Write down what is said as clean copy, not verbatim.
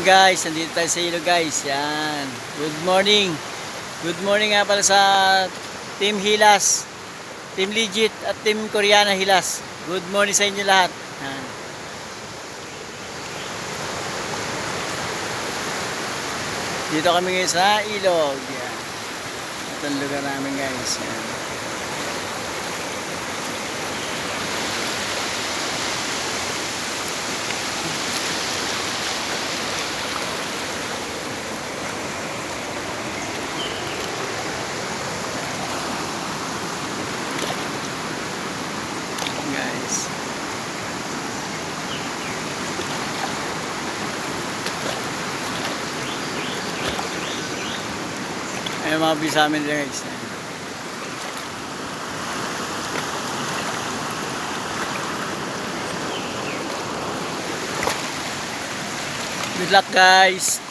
guys, nandito tayo sa ilog guys. Yan. Good morning. Good morning nga pala sa Team Hilas, Team Legit at Team Koreana Hilas. Good morning sa inyo lahat. Yan. Dito kami ngayon sa ilog. Yan. Ito ang lugar namin guys. Yan. Guys. Ayun mga view sa amin nila guys. Good luck guys.